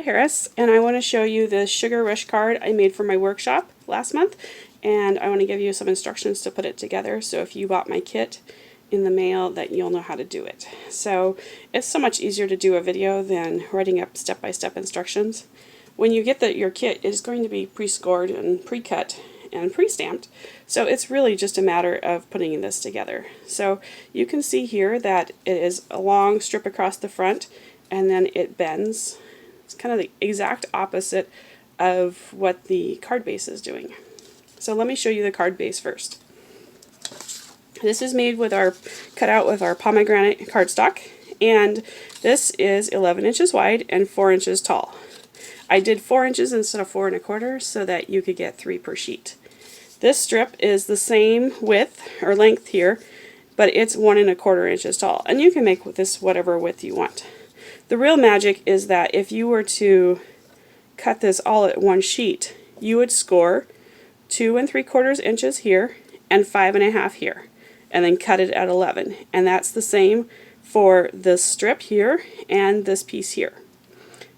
Harris, and I want to show you the Sugar Rush card I made for my workshop last month, and I want to give you some instructions to put it together, so if you bought my kit in the mail that you'll know how to do it. So it's so much easier to do a video than writing up step-by-step instructions. When you get your kit, it's going to be pre-scored and pre-cut and pre-stamped, so it's really just a matter of putting this together. So you can see here that it is a long strip across the front and then it bends. It's kind of the exact opposite of what the card base is doing. So let me show you the card base first. This is made with cut out with our pomegranate cardstock, and this is 11 inches wide and 4 inches tall. I did 4 inches instead of 4 1/4 so that you could get 3 per sheet. This strip is the same width or length here, but it's 1 1/4 inches tall, and you can make this whatever width you want. The real magic is that if you were to cut this all at one sheet, you would score 2 3/4 inches here and 5 1/2 here, and then cut it at 11. And that's the same for this strip here and this piece here.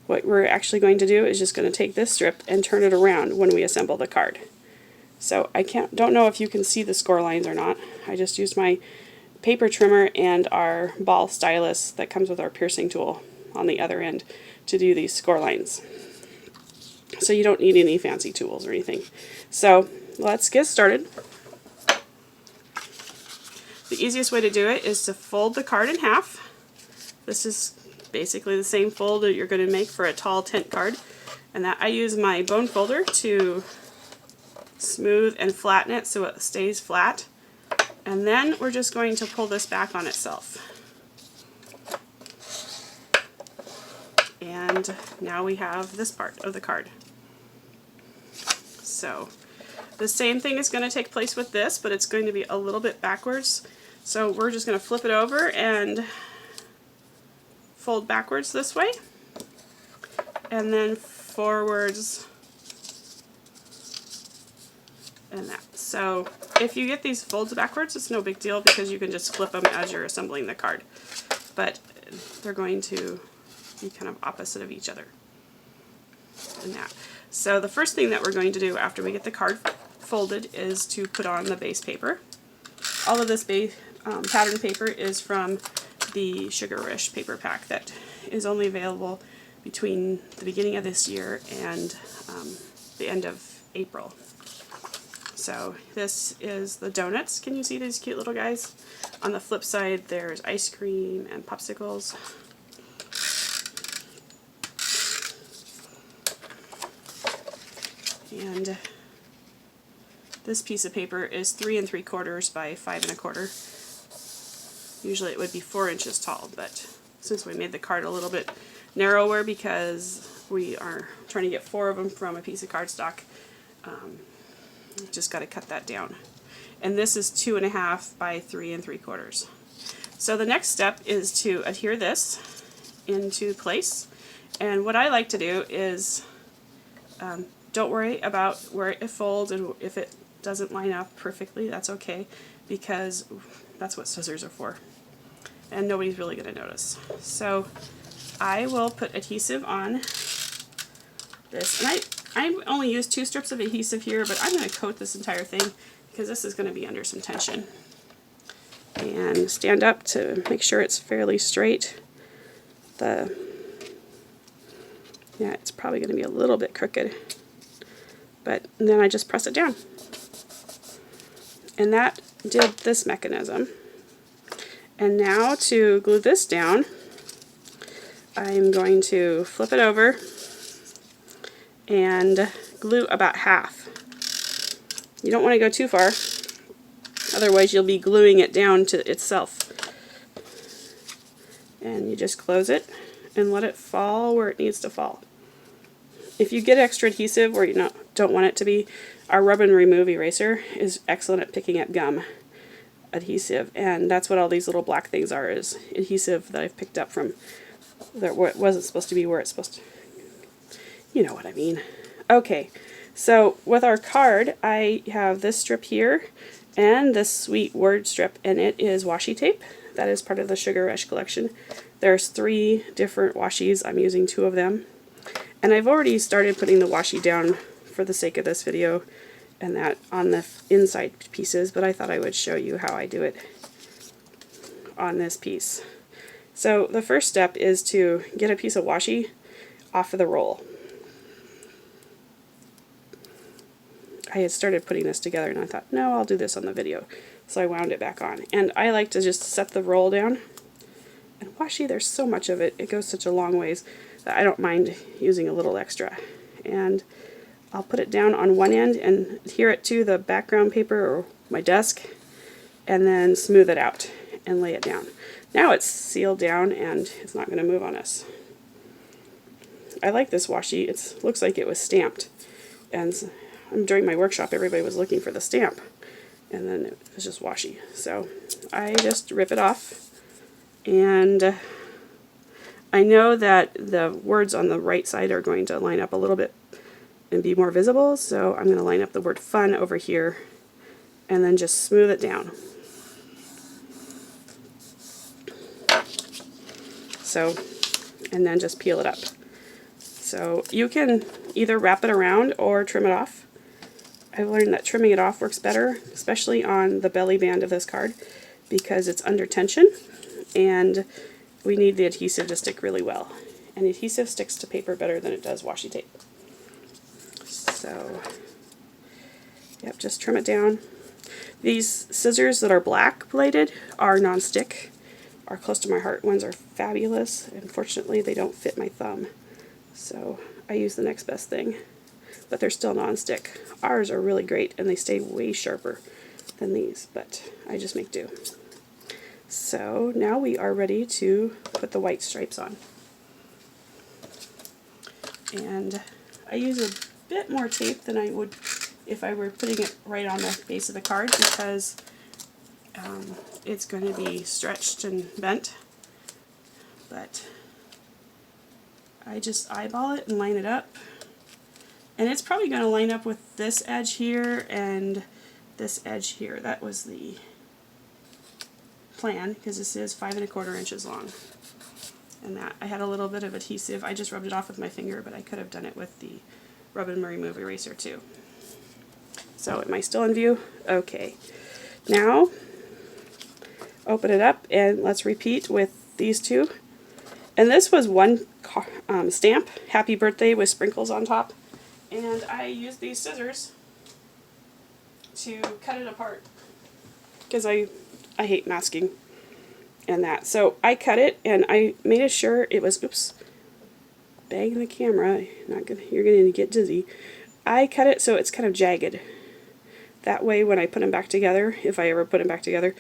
What we're actually going to do is just going to take this strip and turn it around when we assemble the card. So I don't know if you can see the score lines or not. I just used my paper trimmer and our ball stylus that comes with our piercing tool on the other end to do these score lines. So you don't need any fancy tools or anything. So let's get started. The easiest way to do it is to fold the card in half. This is basically the same fold that you're going to make for a tall tent card, and that I use my bone folder to smooth and flatten it so it stays flat. And then we're just going to pull this back on itself. And now we have this part of the card. So the same thing is going to take place with this, but it's going to be a little bit backwards. So we're just going to flip it over and fold backwards this way, and then forwards and that. So if you get these folds backwards, it's no big deal because you can just flip them as you're assembling the card. But they're going to be kind of opposite of each other. And that. So the first thing that we're going to do after we get the card folded is to put on the base paper. All of this base pattern paper is from the Sugar Rush paper pack that is only available between the beginning of this year and the end of April. So this is the donuts. Can you see these cute little guys? On the flip side, there's ice cream and popsicles. And this piece of paper is 3 3/4 by 5 1/4. Usually it would be 4 inches tall, but since we made the card a little bit narrower because we are trying to get 4 of them from a piece of cardstock, just got to cut that down. And this is 2 1/2 by 3 3/4. So the next step is to adhere this into place. And what I like to do is don't worry about where it folds, and if it doesn't line up perfectly, that's okay, because that's what scissors are for. And nobody's really going to notice. So I will put adhesive on this. And I only use 2 strips of adhesive here, but I'm going to coat this entire thing because this is going to be under some tension. And stand up to make sure it's fairly straight. Yeah, it's probably going to be a little bit crooked. But then I just press it down. And that did this mechanism. And now to glue this down, I'm going to flip it over and glue about half. You don't want to go too far, otherwise you'll be gluing it down to itself. And you just close it and let it fall where it needs to fall. If you get extra adhesive where you don't want it to be, our Rub and Remove eraser is excellent at picking up gum adhesive, and that's what all these little black things are, is adhesive that I've picked up from where it wasn't supposed to be where it's supposed to. You know what I mean. Okay, so with our card, I have this strip here and this sweet word strip, and it is washi tape. That is part of the Sugar Rush collection. There's 3 different washies. I'm using 2 of them. And I've already started putting the washi down for the sake of this video and that on the inside pieces, but I thought I would show you how I do it on this piece. So the first step is to get a piece of washi off of the roll. I had started putting this together and I thought, no, I'll do this on the video. So I wound it back on. And I like to just set the roll down. And washi, there's so much of it. It goes such a long ways that I don't mind using a little extra. And I'll put it down on one end and adhere it to the background paper or my desk, and then smooth it out and lay it down. Now it's sealed down and it's not going to move on us. I like this washi. It looks like it was stamped. And during my workshop, everybody was looking for the stamp. And then it was just washi. So I just rip it off. And I know that the words on the right side are going to line up a little bit and be more visible, so I'm going to line up the word fun over here and then just smooth it down. So, and then just peel it up. So you can either wrap it around or trim it off. I've learned that trimming it off works better, especially on the belly band of this card, because it's under tension and we need the adhesive to stick really well. And adhesive sticks to paper better than it does washi tape. So, yep, just trim it down. These scissors that are black bladed are non-stick, are close to my heart. Ones are fabulous. Unfortunately, they don't fit my thumb. So I use the next best thing, but they're still non-stick. Ours are really great and they stay way sharper than these, but I just make do. So now we are ready to put the white stripes on. And I use a bit more tape than I would if I were putting it right on the base of the card, because it's going to be stretched and bent. But I just eyeball it and line it up. And it's probably going to line up with this edge here and this edge here. That was the plan, because this is 5 1/4 inches long. And that I had a little bit of adhesive. I just rubbed it off with my finger, but I could have done it with the Rub and Remove eraser too. So am I still in view? Okay. Now open it up and let's repeat with these two. And this was one stamp, Happy Birthday with sprinkles on top. And I used these scissors to cut it apart because I hate masking and that. So I cut it and I made sure it was, oops, bang the camera, you're going to get dizzy. I cut it so it's kind of jagged. That way when I put them back together, if I ever put them back together,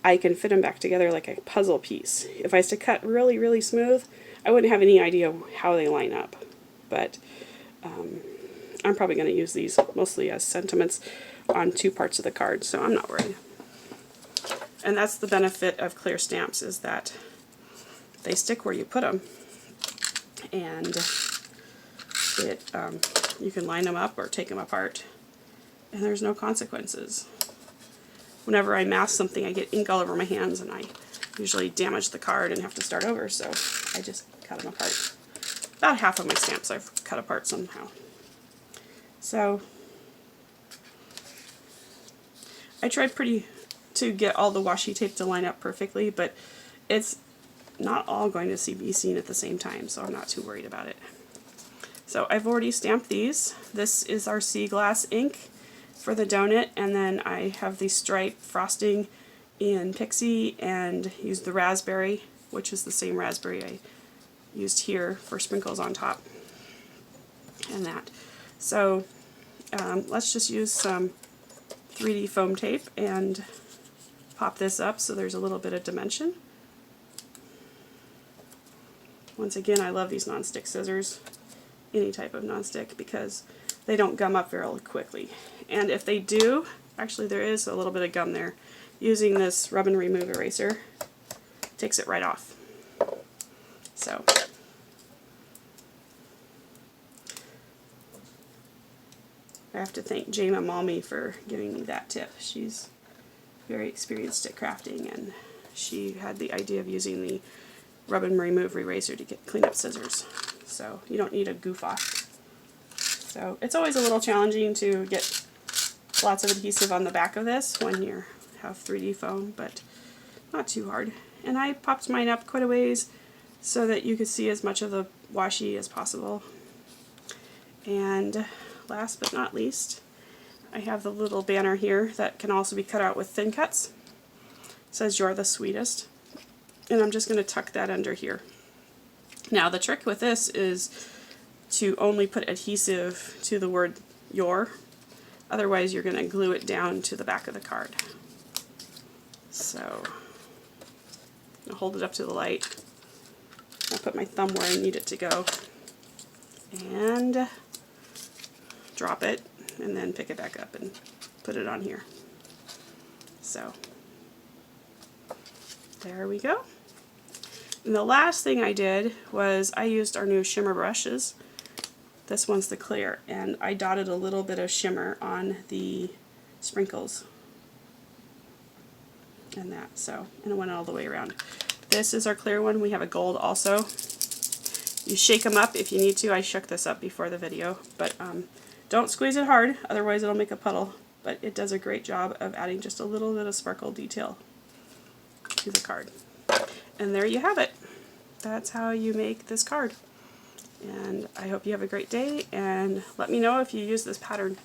I can fit them back together like a puzzle piece. If I was to cut really, really smooth, I wouldn't have any idea how they line up. But I'm probably going to use these mostly as sentiments on 2 parts of the card, so I'm not worried. And that's the benefit of clear stamps, is that they stick where you put them. And you can line them up or take them apart, and there's no consequences. Whenever I mask something, I get ink all over my hands, and I usually damage the card and have to start over, so I just cut them apart. About half of my stamps I've cut apart somehow. So I tried to get all the washi tape to line up perfectly, but it's not all going to be seen at the same time, so I'm not too worried about it. So I've already stamped these. This is our sea glass ink for the donut, and then I have the stripe frosting in Pixie and used the raspberry, which is the same raspberry I used here for sprinkles on top and that. So let's just use some 3D foam tape and pop this up so there's a little bit of dimension. Once again, I love these non-stick scissors, any type of non-stick, because they don't gum up very quickly. And if they do, actually there is a little bit of gum there, using this Rub and Remove eraser takes it right off. So I have to thank Jayma Malmy for giving me that tip. She's very experienced at crafting, and she had the idea of using the Rub and Remove eraser to clean up scissors. so you don't need a goof off. So it's always a little challenging to get lots of adhesive on the back of this when you have 3D foam, but not too hard. And I popped mine up quite a ways so that you could see as much of the washi as possible. And last but not least, I have the little banner here that can also be cut out with thin cuts. It says "You're the sweetest," and I'm just going to tuck that under here. Now the trick with this is to only put adhesive to the word "your," otherwise you're going to glue it down to the back of the card. So I'll hold it up to the light. I'll put my thumb where I need it to go and drop it, and then pick it back up and put it on here. So there we go. And the last thing I did was I used our new shimmer brushes. This one's the clear, and I dotted a little bit of shimmer on the sprinkles and that, so, and it went all the way around. This is our clear one. We have a gold also. You shake them up if you need to. I shook this up before the video, but don't squeeze it hard, otherwise it'll make a puddle. But it does a great job of adding just a little bit of sparkle detail to the card. And there you have it. That's how you make this card. And I hope you have a great day, and let me know if you use this pattern,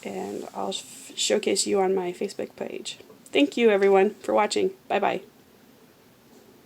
and I'll showcase you on my Facebook page. Thank you everyone for watching. Bye bye.